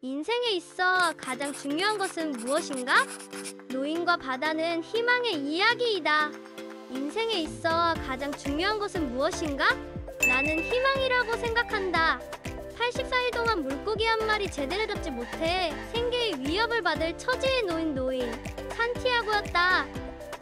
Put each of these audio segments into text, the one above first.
인생에 있어 가장 중요한 것은 무엇인가? 노인과 바다는 희망의 이야기이다. 인생에 있어 가장 중요한 것은 무엇인가? 나는 희망이라고 생각한다. 84일 동안 물고기 한 마리 제대로 잡지 못해 생계의 위협을 받을 처지에 놓인 노인 산티아고였다.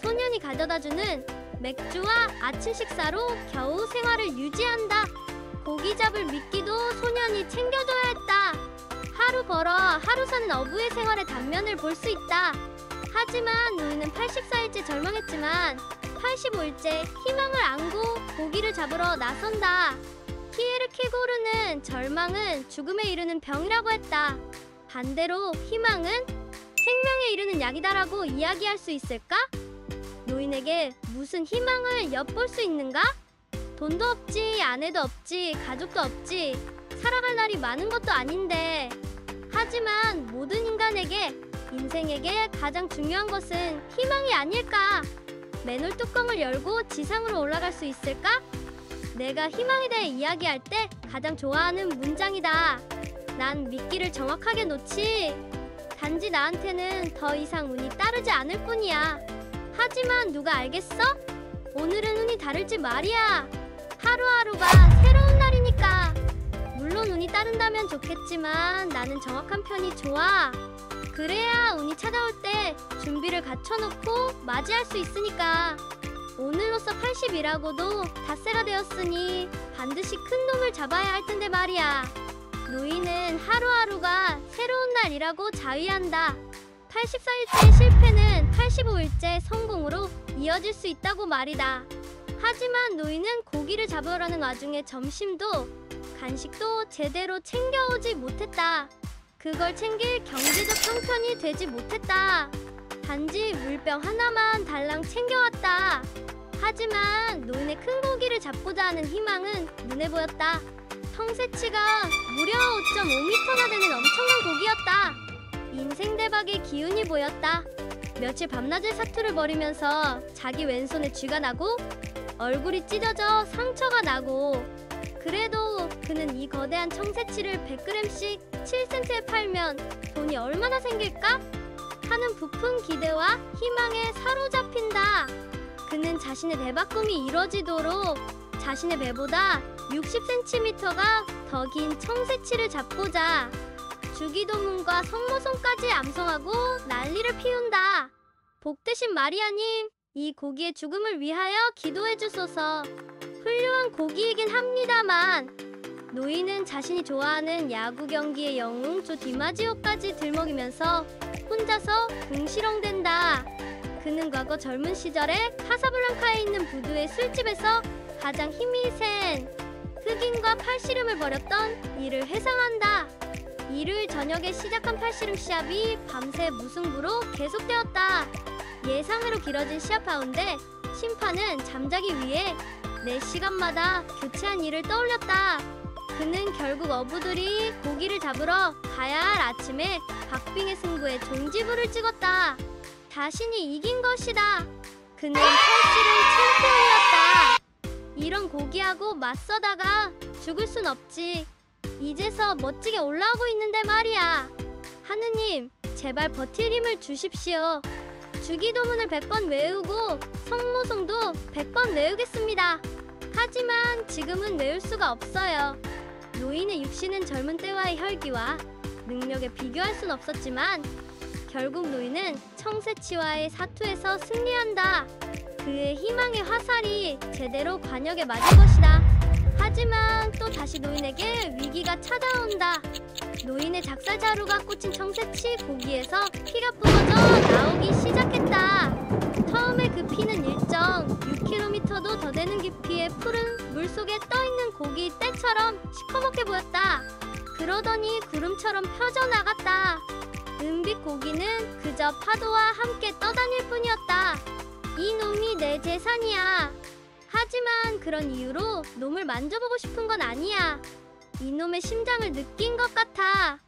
소년이 가져다주는 맥주와 아침 식사로 겨우 생활을 유지한다. 고기 잡을 미끼도 소년이 챙겨줘야 했다. 하루 벌어 하루 사는 어부의 생활의 단면을 볼 수 있다. 하지만 노인은 84일째 절망했지만 85일째 희망을 안고 고기를 잡으러 나선다. 피에르 케고르는 절망은 죽음에 이르는 병이라고 했다. 반대로 희망은 생명에 이르는 약이다라고 이야기할 수 있을까? 노인에게 무슨 희망을 엿볼 수 있는가? 돈도 없지, 아내도 없지, 가족도 없지, 살아갈 날이 많은 것도 아닌데. 하지만 모든 인간에게, 인생에게 가장 중요한 것은 희망이 아닐까? 맨홀 뚜껑을 열고 지상으로 올라갈 수 있을까? 내가 희망에 대해 이야기할 때 가장 좋아하는 문장이다. 난 미끼를 정확하게 놓지. 단지 나한테는 더 이상 운이 따르지 않을 뿐이야. 하지만 누가 알겠어? 오늘은 운이 다를지 말이야. 하루하루가 새로운 날이니까. 물론 운이 따른다면 좋겠지만 나는 정확한 편이 좋아. 그래야 운이 찾아올 때 준비를 갖춰놓고 맞이할 수 있으니까. 오늘로써 80이라고도 닷새가 되었으니 반드시 큰 놈을 잡아야 할 텐데 말이야. 노인은 하루하루가 새로운 날이라고 자위한다. 84일째의 실패는 85일째 성공으로 이어질 수 있다고 말이다. 하지만 노인은 고기를 잡으려는 와중에 점심도 간식도 제대로 챙겨오지 못했다. 그걸 챙길 경제적 형편이 되지 못했다. 단지 물병 하나만 달랑 챙겨왔다. 하지만 노인의 큰 고기를 잡고자 하는 희망은 눈에 보였다. 성새치가 무려 5.5m나 되는 엄청난 고기였다. 인생 대박의 기운이 보였다. 며칠 밤낮의 사투를 벌이면서 자기 왼손에 쥐가 나고 얼굴이 찢어져 상처가 나고, 그래도 그는 이 거대한 청새치를 100g씩 7센트에 팔면 돈이 얼마나 생길까? 하는 부푼 기대와 희망에 사로잡힌다. 그는 자신의 대박 꿈이 이뤄지도록 자신의 배보다 60cm가 더 긴 청새치를 잡고자 주기도문과 성모송까지 암송하고 난리를 피운다. 복되신 마리아님, 이 고기의 죽음을 위하여 기도해 주소서. 훌륭한 고기이긴 합니다만 노인은 자신이 좋아하는 야구 경기의 영웅 조 디마지오까지 들먹이면서 혼자서 궁시렁댄다. 그는 과거 젊은 시절에 카사블랑카에 있는 부두의 술집에서 가장 힘이 센 흑인과 팔씨름을 벌였던 이를 회상한다. 일요일 저녁에 시작한 팔씨름 시합이 밤새 무승부로 계속되었다. 예상외로 길어진 시합 가운데 심판은 잠자기 위해 4시간마다 교체한 일을 떠올렸다. 그는 결국 어부들이 고기를 잡으러 가야 할 아침에 박빙의 승부에 종지부를 찍었다. 자신이 이긴 것이다. 그는 팔씨름 챔피언이었다. 이런 고기하고 맞서다가 죽을 순 없지. 이제서 멋지게 올라오고 있는데 말이야. 하느님, 제발 버틸 힘을 주십시오. 주기도문을 100번 외우고 성모송도 100번 외우겠습니다. 하지만 지금은 외울 수가 없어요. 노인의 육신은 젊은 때와의 혈기와 능력에 비교할 순 없었지만 결국 노인은 청새치와의 사투에서 승리한다. 그의 희망의 화살이 제대로 관역에 맞을 것이다. 하지만 또 다시 노인에게 위기가 찾아온다. 노인의 작살자루가 꽂힌 청새치 고기에서 피가 뿜어져 나오기 시작했다. 처음에 그 피는 일정 6km도 더 되는 깊이의 푸른 물속에 떠있는 고기 떼처럼 시커멓게 보였다. 그러더니 구름처럼 펴져나갔다. 은빛 고기는 그저 파도와 함께 떠다닐 뿐이었다. 이 놈이 내 재산이야. 하지만 그런 이유로 놈을 만져보고 싶은 건 아니야. 이놈의 심장을 느낀 것 같아.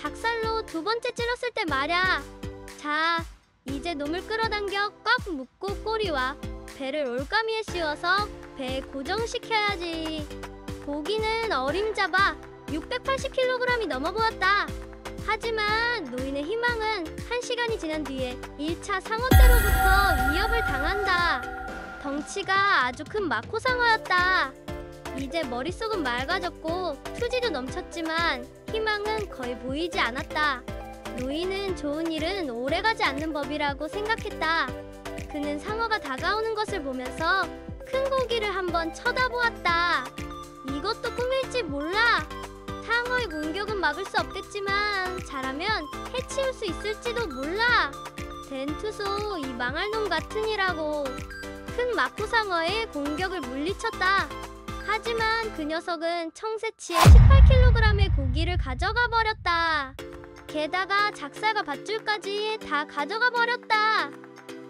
닭살로 2번째 찔렀을 때 말야. 자, 이제 놈을 끌어당겨 꽉 묶고 꼬리와 배를 올가미에 씌워서 배에 고정시켜야지. 고기는 어림잡아 680kg이 넘어 보였다. 하지만 노인의 희망은 1시간이 지난 뒤에 1차 상어 떼로부터 위협을 당한다. 덩치가 아주 큰 마코상어였다. 이제 머릿속은 맑아졌고 투지도 넘쳤지만 희망은 거의 보이지 않았다. 노인은 좋은 일은 오래가지 않는 법이라고 생각했다. 그는 상어가 다가오는 것을 보면서 큰 고기를 한번 쳐다보았다. 이것도 꿈일지 몰라. 상어의 공격은 막을 수 없겠지만 잘하면 해치울 수 있을지도 몰라. 덴투소 이 망할 놈 같으니라고 큰 마코상어의 공격을 물리쳤다. 하지만 그 녀석은 청새치의 18kg의 고기를 가져가 버렸다. 게다가 작살과 밧줄까지 다 가져가 버렸다.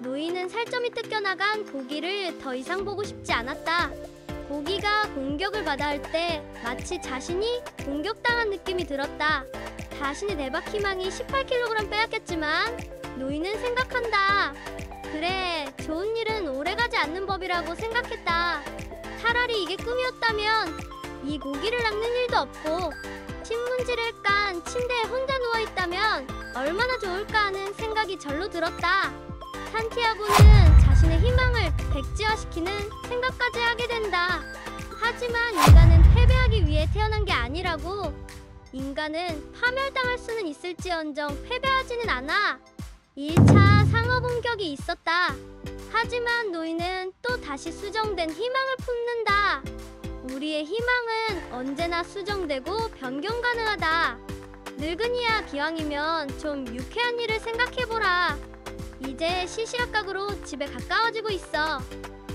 노인은 살점이 뜯겨나간 고기를 더 이상 보고 싶지 않았다. 고기가 공격을 받아 할 때 마치 자신이 공격당한 느낌이 들었다. 자신의 대박 희망이 18kg 빼앗겼지만 노인은 생각한다. 그래, 좋은 일은 오래가지 않는 법이라고 생각했다. 차라리 이게 꿈이었다면 이 고기를 낚는 일도 없고 신문지를 깐 침대에 혼자 누워있다면 얼마나 좋을까 하는 생각이 절로 들었다. 산티아고는 자신의 희망을 백지화시키는 생각까지 하게 된다. 하지만 인간은 패배하기 위해 태어난 게 아니라고. 인간은 파멸당할 수는 있을지언정 패배하지는 않아. 1차 상어 공격이 있었다. 하지만 노인은 또 다시 수정된 희망을 품는다. 우리의 희망은 언제나 수정되고 변경 가능하다. 늙은이야, 기왕이면 좀 유쾌한 일을 생각해보라. 이제 시시각각으로 집에 가까워지고 있어.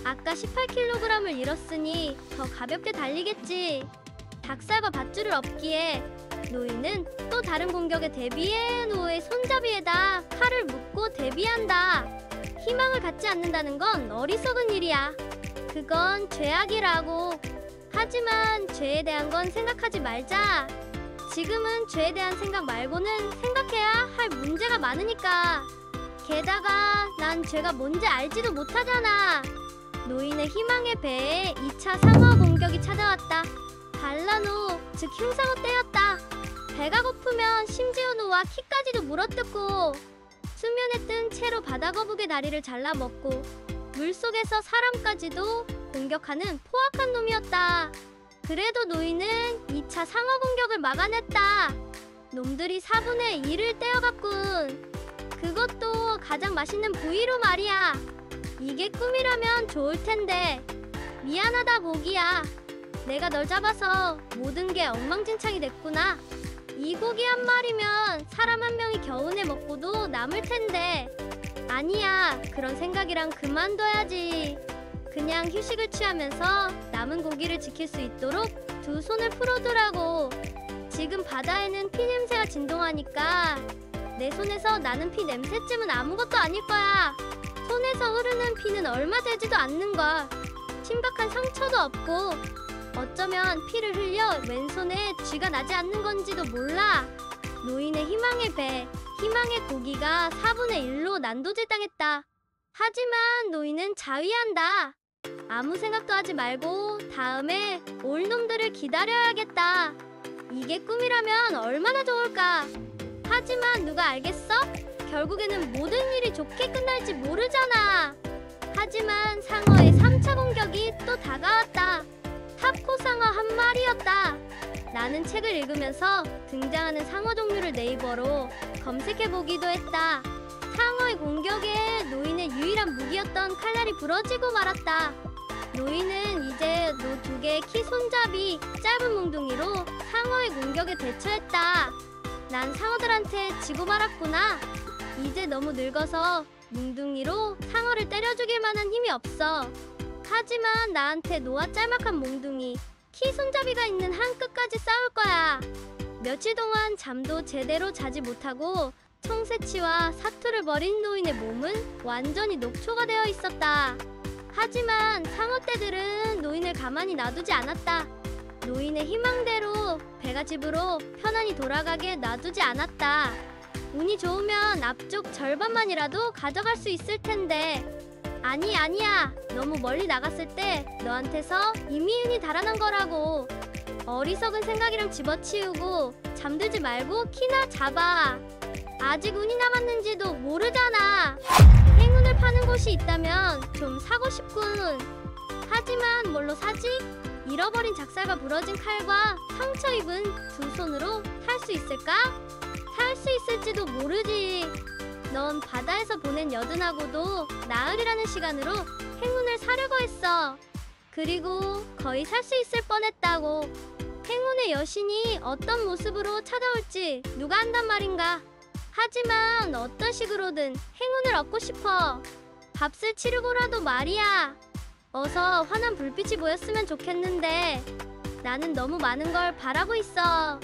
아까 18kg을 잃었으니 더 가볍게 달리겠지. 닭살과 밧줄을 얻기에 노인은 또 다른 공격에 대비해 노의 손잡이에다 칼을 묶고 대비한다. 희망을 갖지 않는다는 건 어리석은 일이야. 그건 죄악이라고. 하지만 죄에 대한 건 생각하지 말자. 지금은 죄에 대한 생각 말고는 생각해야 할 문제가 많으니까. 게다가 난 죄가 뭔지 알지도 못하잖아. 노인의 희망의 배에 2차 상어 공격이 찾아왔다. 발라노, 즉 흉상어 떼였다. 배가 고프면 심지어 노와 키까지도 물어뜯고 수면에 뜬 채로 바다거북의 다리를 잘라먹고 물속에서 사람까지도 공격하는 포악한 놈이었다. 그래도 노인은 2차 상어 공격을 막아냈다. 놈들이 4분의 1을 떼어갔군. 그것도 가장 맛있는 부위로 말이야. 이게 꿈이라면 좋을 텐데. 미안하다, 모기야. 내가 널 잡아서 모든 게 엉망진창이 됐구나. 이 고기 한 마리면 사람 한 명이 겨우내 먹고도 남을 텐데. 아니야, 그런 생각이랑 그만둬야지. 그냥 휴식을 취하면서 남은 고기를 지킬 수 있도록 두 손을 풀어두라고. 지금 바다에는 피 냄새가 진동하니까 내 손에서 나는 피 냄새쯤은 아무것도 아닐 거야. 손에서 흐르는 피는 얼마 되지도 않는걸. 심각한 상처도 없고 어쩌면 피를 흘려 왼손에 쥐가 나지 않는 건지도 몰라. 노인의 희망의 배, 희망의 고기가 4분의 1로 난도질당했다. 하지만 노인은 자위한다. 아무 생각도 하지 말고 다음에 올 놈들을 기다려야겠다. 이게 꿈이라면 얼마나 좋을까. 하지만 누가 알겠어? 결국에는 모든 일이 좋게 끝날지 모르잖아. 하지만 상어의 3차 공격이 또 다가왔다. 탑코상어 한 마리였다. 나는 책을 읽으면서 등장하는 상어 종류를 네이버로 검색해보기도 했다. 상어의 공격에 노인의 유일한 무기였던 칼날이 부러지고 말았다. 노인은 이제 노 2개의 키 손잡이 짧은 몽둥이로 상어의 공격에 대처했다. 난 상어들한테 지고 말았구나. 이제 너무 늙어서 몽둥이로 상어를 때려죽일 만한 힘이 없어. 하지만 나한테 노와 짤막한 몽둥이, 키 손잡이가 있는 한 끝까지 싸울 거야. 며칠 동안 잠도 제대로 자지 못하고 청새치와 사투를 벌인 노인의 몸은 완전히 녹초가 되어 있었다. 하지만 상어떼들은 노인을 가만히 놔두지 않았다. 노인의 희망대로 배가 집으로 편안히 돌아가게 놔두지 않았다. 운이 좋으면 앞쪽 절반만이라도 가져갈 수 있을 텐데. 아니야. 너무 멀리 나갔을 때 너한테서 이미 운이 달아난 거라고. 어리석은 생각이랑 집어치우고 잠들지 말고 키나 잡아. 아직 운이 남았는지도 모르잖아. 행운을 파는 곳이 있다면 좀 사고 싶군. 하지만 뭘로 사지? 잃어버린 작살과 부러진 칼과 상처 입은 두 손으로 탈 수 있을까? 탈 수 있을지도 모르지. 넌 바다에서 보낸 여든하고도 나흘이라는 시간으로 행운을 사려고 했어. 그리고 거의 살 수 있을 뻔했다고. 행운의 여신이 어떤 모습으로 찾아올지 누가 안단 말인가. 하지만 어떤 식으로든 행운을 얻고 싶어. 값을 치르고라도 말이야. 어서 환한 불빛이 보였으면 좋겠는데 나는 너무 많은 걸 바라고 있어.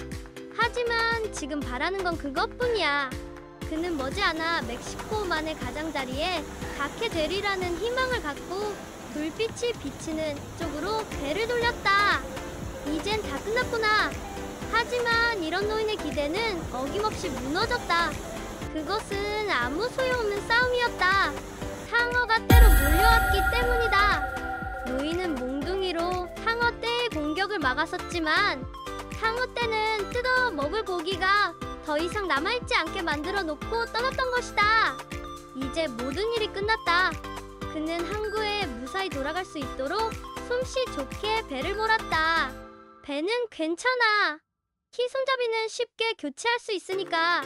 하지만 지금 바라는 건 그것뿐이야. 그는 머지않아 멕시코만의 가장자리에 닿게 되리라는 희망을 갖고 불빛이 비치는 쪽으로 배를 돌렸다. 이젠 다 끝났구나. 하지만 이런 노인의 기대는 어김없이 무너졌다. 그것은 아무 소용없는 싸움이었다. 상어가 때로 몰려왔기 때문이다. 노인은 몽둥이로 상어 떼의 공격을 막았었지만 상어 떼는 뜯어 먹을 고기가 더 이상 남아있지 않게 만들어 놓고 떠났던 것이다. 이제 모든 일이 끝났다. 그는 항구에 무사히 돌아갈 수 있도록 솜씨 좋게 배를 몰았다. 배는 괜찮아. 키 손잡이는 쉽게 교체할 수 있으니까.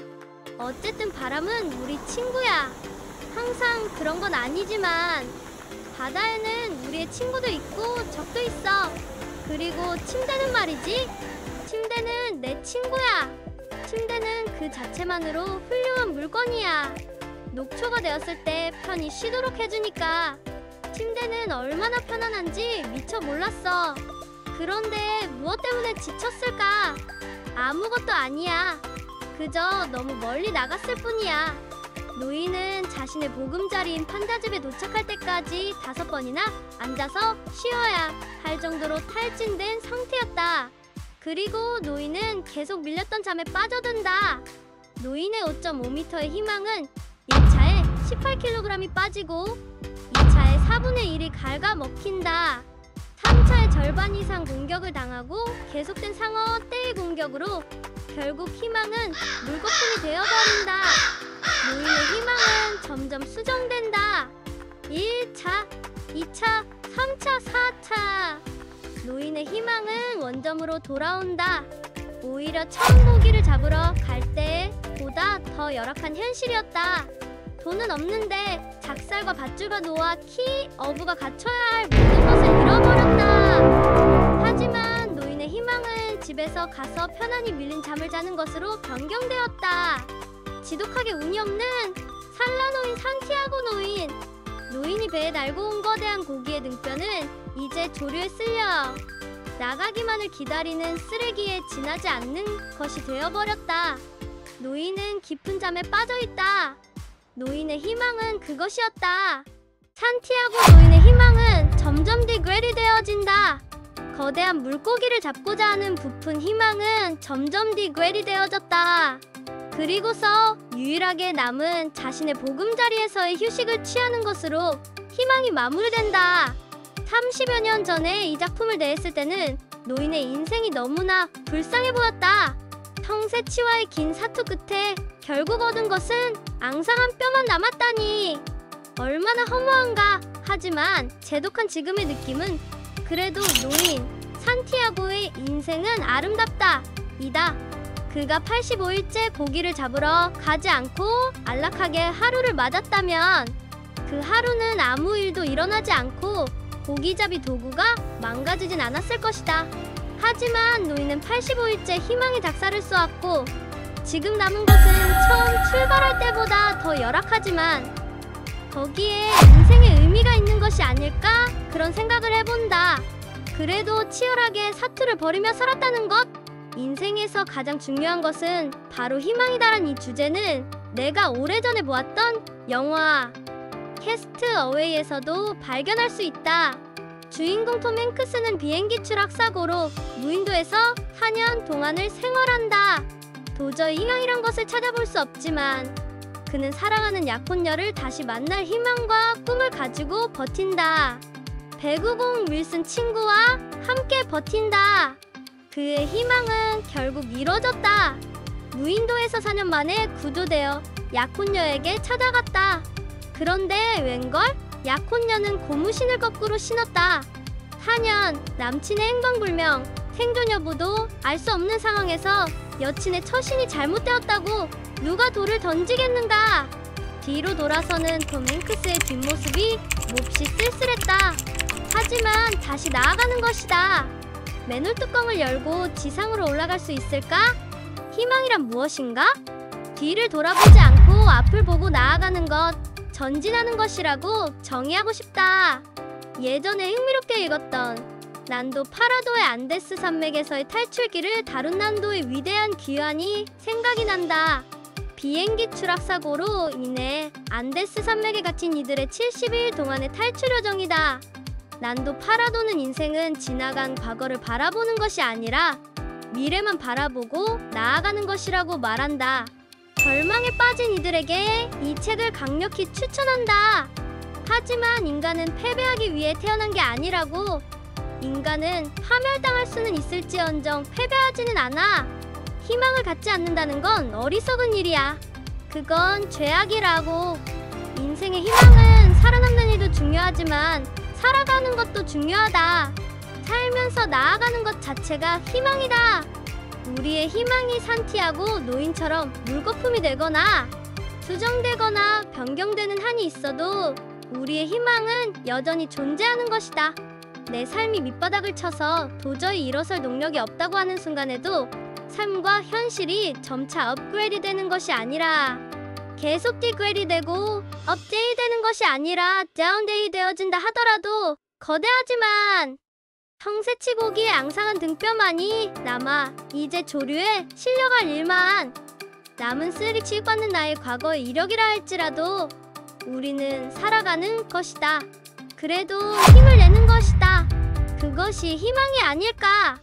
어쨌든 바람은 우리 친구야. 항상 그런 건 아니지만 바다에는 우리의 친구도 있고 적도 있어. 그리고 침대는 말이지. 침대는 내 친구야. 침대는 그 자체만으로 훌륭한 물건이야. 녹초가 되었을 때 편히 쉬도록 해주니까. 침대는 얼마나 편안한지 미처 몰랐어. 그런데 무엇 때문에 지쳤을까? 아무것도 아니야. 그저 너무 멀리 나갔을 뿐이야. 노인은 자신의 보금자리인 판자집에 도착할 때까지 5번이나 앉아서 쉬어야 할 정도로 탈진된 상태였다. 그리고 노인은 계속 밀렸던 잠에 빠져든다. 노인의 5.5m의 희망은 1차에 18kg이 빠지고 2차에 4분의 1이 갉아먹힌다. 3차의 절반 이상 공격을 당하고 계속된 상어 떼의 공격으로 결국 희망은 물거품이 되어버린다. 노인의 희망은 점점 수정된다. 1차, 2차, 3차, 4차. 노인의 희망은 원점으로 돌아온다. 오히려 처음 고기를 잡으러 갈 때보다 더 열악한 현실이었다. 돈은 없는데 작살과 밧줄과 노와 키, 어부가 갖춰야 할 모든 것을 잃어버렸다. 하지만 노인의 희망은 집에서 가서 편안히 밀린 잠을 자는 것으로 변경되었다. 지독하게 운이 없는 산라노인 산티아고 노인. 노인이 배에 날고 온 거대한 고기의 등뼈는 이제 조류에 쓸려 나가기만을 기다리는 쓰레기에 지나지 않는 것이 되어버렸다. 노인은 깊은 잠에 빠져있다. 노인의 희망은 그것이었다. 산티아고 노인의 희망은 점점 디그레디 되어진다. 거대한 물고기를 잡고자 하는 부푼 희망은 점점 디그레디 되어졌다. 그리고서 유일하게 남은 자신의 보금자리에서의 휴식을 취하는 것으로 희망이 마무리된다. 30여 년 전에 이 작품을 내했을 때는 노인의 인생이 너무나 불쌍해 보였다. 성세치와의 긴 사투 끝에 결국 얻은 것은 앙상한 뼈만 남았다니. 얼마나 허무한가. 하지만 제독한 지금의 느낌은 그래도 노인 산티아고의 인생은 아름답다 이다. 그가 85일째 고기를 잡으러 가지 않고 안락하게 하루를 맞았다면 그 하루는 아무 일도 일어나지 않고 고기잡이 도구가 망가지진 않았을 것이다. 하지만 노인은 85일째 희망의 작살을 쏘았고 지금 남은 것은 처음 출발할 때보다 더 열악하지만 거기에 인생의 의미가 있는 것이 아닐까? 그런 생각을 해본다. 그래도 치열하게 사투를 벌이며 살았다는 것? 인생에서 가장 중요한 것은 바로 희망이다란 이 주제는 내가 오래전에 보았던 영화 캐스트 어웨이에서도 발견할 수 있다. 주인공 톰 행크스는 비행기 추락 사고로 무인도에서 4년 동안을 생활한다. 도저히 희망이란 것을 찾아볼 수 없지만 그는 사랑하는 약혼녀를 다시 만날 희망과 꿈을 가지고 버틴다. 배구공 윌슨 친구와 함께 버틴다. 그의 희망은 결국 이뤄졌다. 무인도에서 4년 만에 구조되어 약혼녀에게 찾아갔다. 그런데 웬걸? 약혼녀는 고무신을 거꾸로 신었다. 4년, 남친의 행방불명, 생존 여부도 알 수 없는 상황에서 여친의 처신이 잘못되었다고 누가 돌을 던지겠는가? 뒤로 돌아서는 톰 행크스의 뒷모습이 몹시 쓸쓸했다. 하지만 다시 나아가는 것이다. 맨홀 뚜껑을 열고 지상으로 올라갈 수 있을까? 희망이란 무엇인가? 뒤를 돌아보지 않고 앞을 보고 나아가는 것, 전진하는 것이라고 정의하고 싶다. 예전에 흥미롭게 읽었던 난도 파라도의 안데스 산맥에서의 탈출기를 다룬 난도의 위대한 귀환이 생각이 난다. 비행기 추락 사고로 인해 안데스 산맥에 갇힌 이들의 72일 동안의 탈출 여정이다. 난도 파라도는 인생은 지나간 과거를 바라보는 것이 아니라 미래만 바라보고 나아가는 것이라고 말한다. 절망에 빠진 이들에게 이 책을 강력히 추천한다. 하지만 인간은 패배하기 위해 태어난 게 아니라고. 인간은 파멸당할 수는 있을지언정 패배하지는 않아. 희망을 갖지 않는다는 건 어리석은 일이야. 그건 죄악이라고. 인생의 희망은 살아남는 일도 중요하지만 살아가는 것도 중요하다. 살면서 나아가는 것 자체가 희망이다. 우리의 희망이 산티아고 노인처럼 물거품이 되거나 수정되거나 변경되는 한이 있어도 우리의 희망은 여전히 존재하는 것이다. 내 삶이 밑바닥을 쳐서 도저히 일어설 농력이 없다고 하는 순간에도 삶과 현실이 점차 업그레이드 되는 것이 아니라 계속 디그레이드 되고 업데이트 되는 것이 아니라 다운데이 되어진다 하더라도 거대하지만 성새치고기의 앙상한 등뼈만이 남아 이제 조류에 실려갈 일만 남은 쓰리 취급받는 나의 과거의 이력이라 할지라도 우리는 살아가는 것이다. 그래도 힘을 내는 것이다. 그것이 희망이 아닐까?